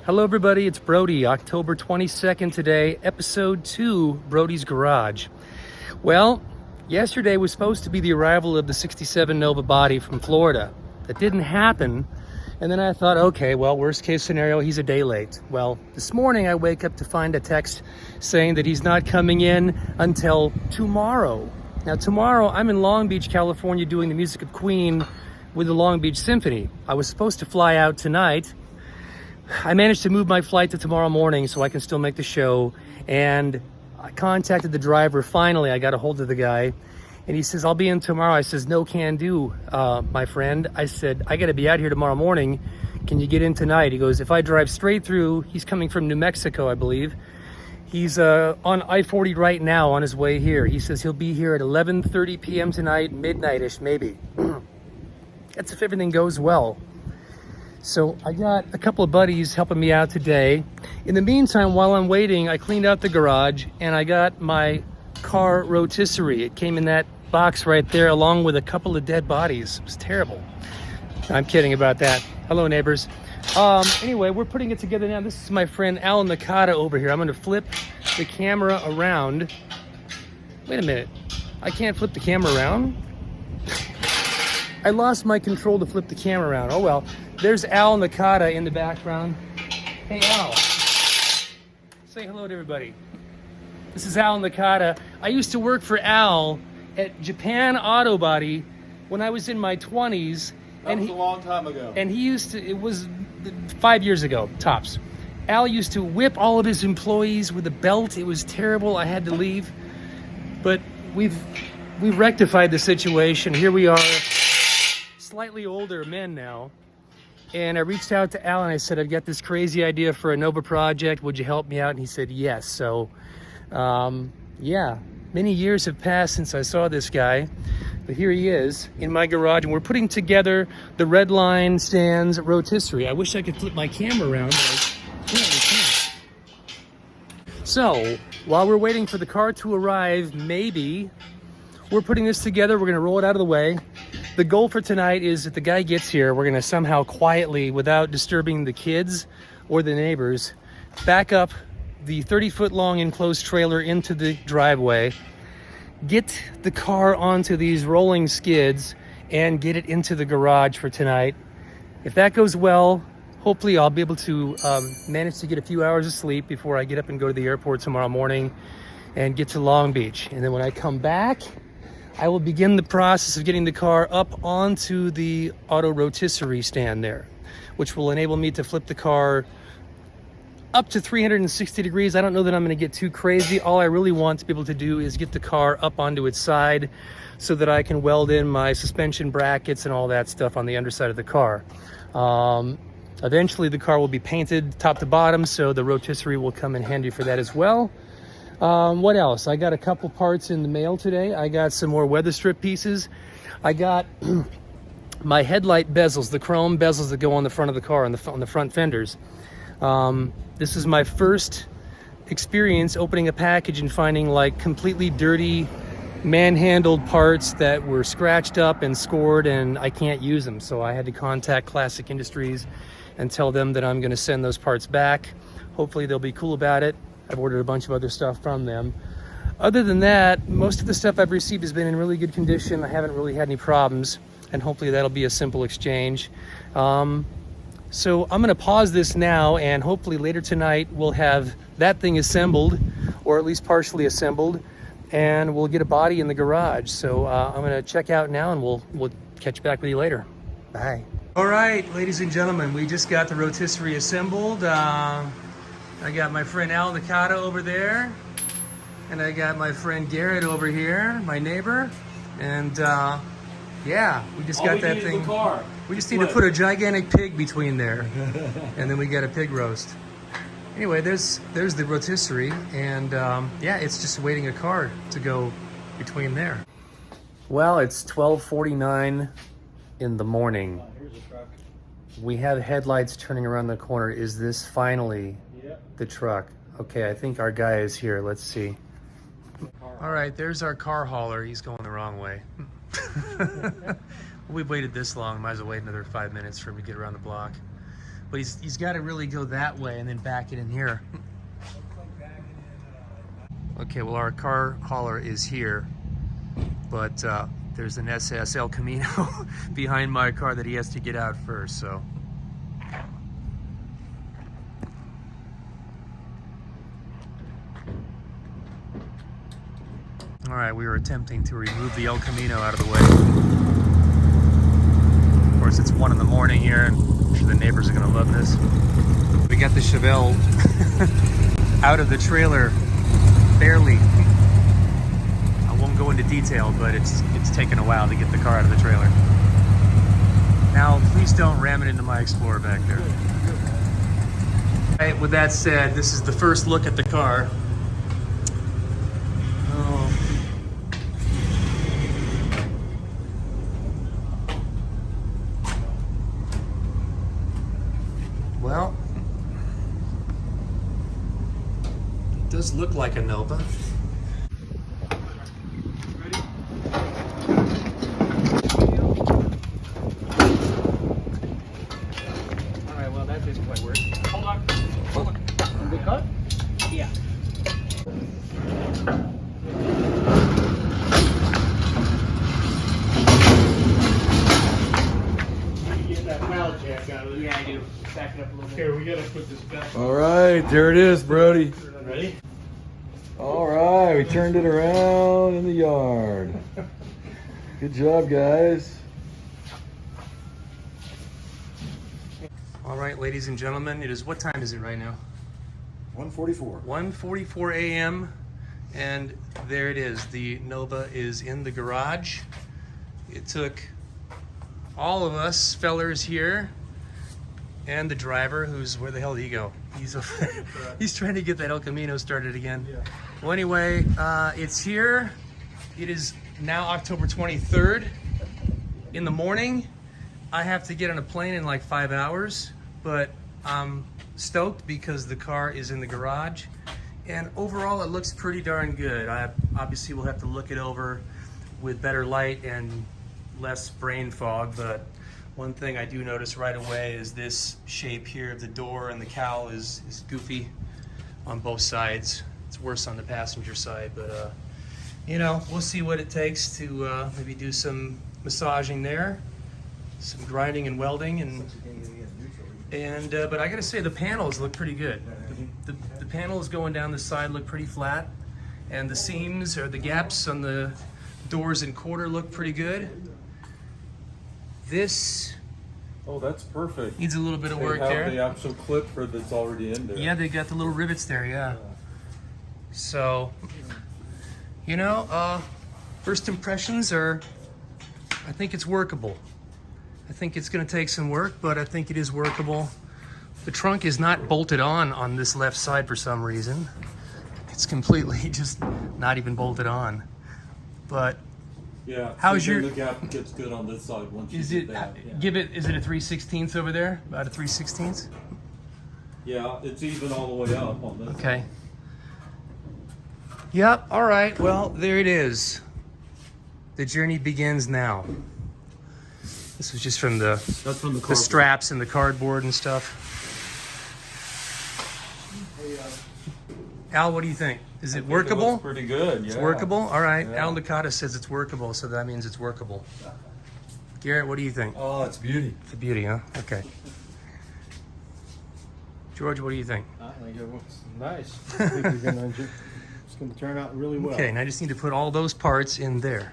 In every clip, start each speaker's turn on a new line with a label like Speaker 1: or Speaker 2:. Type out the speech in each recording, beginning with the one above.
Speaker 1: Hello everybody, it's Brody, October 22nd today, episode 2, Brody's Garage. Well, yesterday was supposed to be the arrival of the 67 Nova body from Florida. That didn't happen, and then I thought, okay, well, worst case scenario, he's a day late. Well, this morning I wake up to find a text saying that he's not coming in until tomorrow. Now tomorrow, I'm in Long Beach, California, doing the Music of Queen with the Long Beach Symphony. I was supposed to fly out tonight. I managed to move my flight to tomorrow morning so I can still make the show, and I contacted the driver. Finally, I got a hold of the guy, and he says, I'll be in tomorrow. I says, no can do, my friend. I said, I got to be out here tomorrow morning. Can you get in tonight? He goes, if I drive straight through, he's coming from New Mexico, I believe. He's on I-40 right now on his way here. He says he'll be here at 11:30 p.m. tonight, midnight-ish maybe. That's if everything goes well. So I got a couple of buddies helping me out today. In the meantime, while I'm waiting, I cleaned out the garage and I got my car rotisserie. It came in that box right there along with a couple of dead bodies. It was terrible. I'm kidding about that. Hello, neighbors. Anyway, we're putting it together now. This is my friend Al Nakata over here. I'm gonna flip the camera around. Wait a minute. I can't flip the camera around? I lost my control to flip the camera around. Oh well. There's Al Nakata in the background. Hey Al, say hello to everybody. This is Al Nakata. I used to work for Al at Japan Auto Body when I was in my 20s.
Speaker 2: That was a long time ago.
Speaker 1: And he used to, it was 5 years ago, tops. Al used to whip all of his employees with a belt. It was terrible, I had to leave. But we've rectified the situation. Here we are, slightly older men now. And I reached out to Al and I said, I've got this crazy idea for a Nova project. Would you help me out? And he said, yes. So, yeah, many years have passed since I saw this guy. But here he is in my garage. And we're putting together the Red Line Stands rotisserie. I wish I could flip my camera around, but I can't. So, while we're waiting for the car to arrive, maybe, we're putting this together. We're going to roll it out of the way. The goal for tonight is that the guy gets here, we're gonna somehow quietly, without disturbing the kids or the neighbors, back up the 30-foot long enclosed trailer into the driveway, get the car onto these rolling skids, and get it into the garage for tonight. If that goes well, hopefully I'll be able to manage to get a few hours of sleep before I get up and go to the airport tomorrow morning and get to Long Beach. And then when I come back, I will begin the process of getting the car up onto the auto rotisserie stand there, which will enable me to flip the car up to 360 degrees. I don't know that I'm going to get too crazy. All I really want to be able to do is get the car up onto its side so that I can weld in my suspension brackets and all that stuff on the underside of the car. Eventually the car will be painted top to bottom, so the rotisserie will come in handy for that as well. What else? I got a couple parts in the mail today. I got some more weather strip pieces. I got my headlight bezels, the chrome bezels that go on the front of the car, on the front fenders. This is my first experience opening a package and finding like completely dirty, manhandled parts that were scratched up and scored, and I can't use them. So I had to contact Classic Industries and tell them that I'm going to send those parts back. Hopefully they'll be cool about it. I've ordered a bunch of other stuff from them. Other than that, most of the stuff I've received has been in really good condition. I haven't really had any problems, and hopefully that'll be a simple exchange. So I'm gonna pause this now, and hopefully later tonight we'll have that thing assembled, or at least partially assembled, and we'll get a body in the garage. So I'm gonna check out now, and we'll catch back with you later. Bye. All right, ladies and gentlemen, we just got the rotisserie assembled. I got my friend Al Nakata over there, and I got my friend Garrett over here, my neighbor, and yeah, we just got that thing. We just need to put a gigantic pig between there, and then we got a pig roast. Anyway, there's the rotisserie, and yeah, it's just waiting a car to go between there. Well, it's 12:49 in the morning. We have headlights turning around the corner. Is this finally the truck? Okay, I think our guy is here. Let's see. All right, there's our car hauler. He's going the wrong way. We've waited this long. Might as well wait another 5 minutes for him to get around the block. But he's got to really go that way and then back it in here. Okay, well, our car hauler is here, but there's an SS El Camino behind my car that he has to get out first, so. All right, we were attempting to remove the El Camino out of the way. Of course, it's 1 in the morning here, and I'm sure the neighbors are gonna love this. We got the Chevelle out of the trailer, barely. I won't go into detail, but it's taken a while to get the car out of the trailer. Now, please don't ram it into my Explorer back there. All right, with that said, this is the first look at the car. Well, it does look like a Nova. Ready? All right, well, that didn't quite work. Hold on. Hold on. Good cut? Yeah. Yeah, I do. Back it up a little bit. Here, we gotta put this back.
Speaker 2: All right, there it is, Brody.
Speaker 1: Ready?
Speaker 2: All right, we turned it around in the yard. Good job, guys.
Speaker 1: All right, ladies and gentlemen, what time is it right now?
Speaker 2: 1:44.
Speaker 1: 1:44 a.m. and there it is. The Nova is in the garage. It took all of us fellers here and the driver, where the hell did he go? He's trying to get that El Camino started again. Yeah. Well, anyway, it's here. It is now October 23rd in the morning. I have to get on a plane in like 5 hours, but I'm stoked because the car is in the garage. And overall, it looks pretty darn good. I obviously will have to look it over with better light and less brain fog, but one thing I do notice right away is this shape here of the door, and the cowl is goofy on both sides. It's worse on the passenger side, but you know, we'll see what it takes to maybe do some massaging there, some grinding and welding, but I gotta say the panels look pretty good. The panels going down the side look pretty flat, and the seams or the gaps on the doors and quarter look pretty good. This
Speaker 2: that's perfect.
Speaker 1: needs a little bit of work
Speaker 2: they have
Speaker 1: there.
Speaker 2: the actual clip for that's already in there.
Speaker 1: Yeah, they got the little rivets there, yeah. So, you know, first impressions are, I think it's workable. I think it's gonna take some work, but I think it is workable. The trunk is not bolted on this left side for some reason. It's completely just not even bolted on. But
Speaker 2: yeah.
Speaker 1: how's your?
Speaker 2: The gap gets good on this side once you get that.
Speaker 1: Yeah. Is it a 3/16 over there? About a 3/16?
Speaker 2: Yeah, it's even all the way up on this.
Speaker 1: Okay. Yep. All right. Well, there it is. The journey begins now. This was just from the straps and the cardboard and stuff. Al, what do you think? Is it workable?
Speaker 2: It looks pretty good. Yeah.
Speaker 1: It's workable? All right.
Speaker 2: Yeah.
Speaker 1: Al Licata says it's workable, so that means it's workable. Garrett, what do you think?
Speaker 2: Oh, it's beauty.
Speaker 1: It's a beauty, huh? Okay. George, what do you think?
Speaker 3: I think it looks nice. I think it's going to turn out really well.
Speaker 1: Okay, and I just need to put all those parts in there.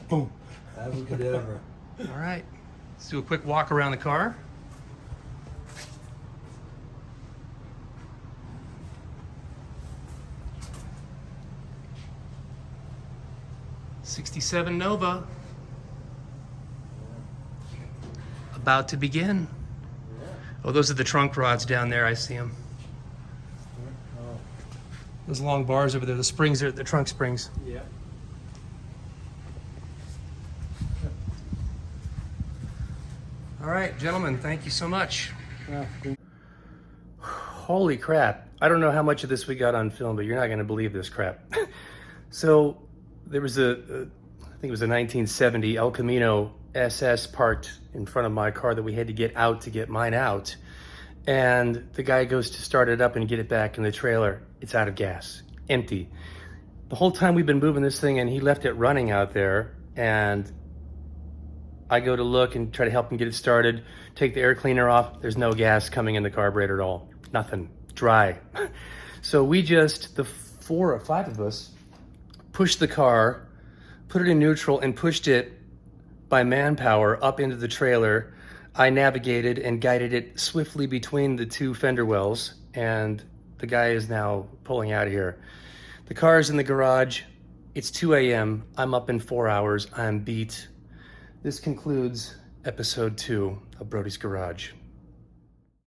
Speaker 3: Boom.
Speaker 2: Abracadabra.
Speaker 1: All right. Let's do a quick walk around the car. '67 Nova. About to begin. Oh, those are the trunk rods down there. I see them. Those long bars over there. The springs are the trunk springs.
Speaker 3: Yeah.
Speaker 1: All right, gentlemen, thank you so much.
Speaker 3: Yeah.
Speaker 1: Holy crap. I don't know how much of this we got on film, but you're not going to believe this crap. So there was I think it was a 1970 El Camino SS parked in front of my car that we had to get out to get mine out. And the guy goes to start it up and get it back in the trailer. It's out of gas, empty. The whole time we've been moving this thing, and he left it running out there, and I go to look and try to help him get it started, take the air cleaner off. There's no gas coming in the carburetor at all. Nothing, dry. So we just, the 4 or 5 of us, pushed the car, put it in neutral, and pushed it by manpower up into the trailer. I navigated and guided it swiftly between the 2 fender wells, and the guy is now pulling out of here. The car is in the garage. It's 2 a.m. I'm up in 4 hours. I'm beat. This concludes episode 2 of Brody's Garage.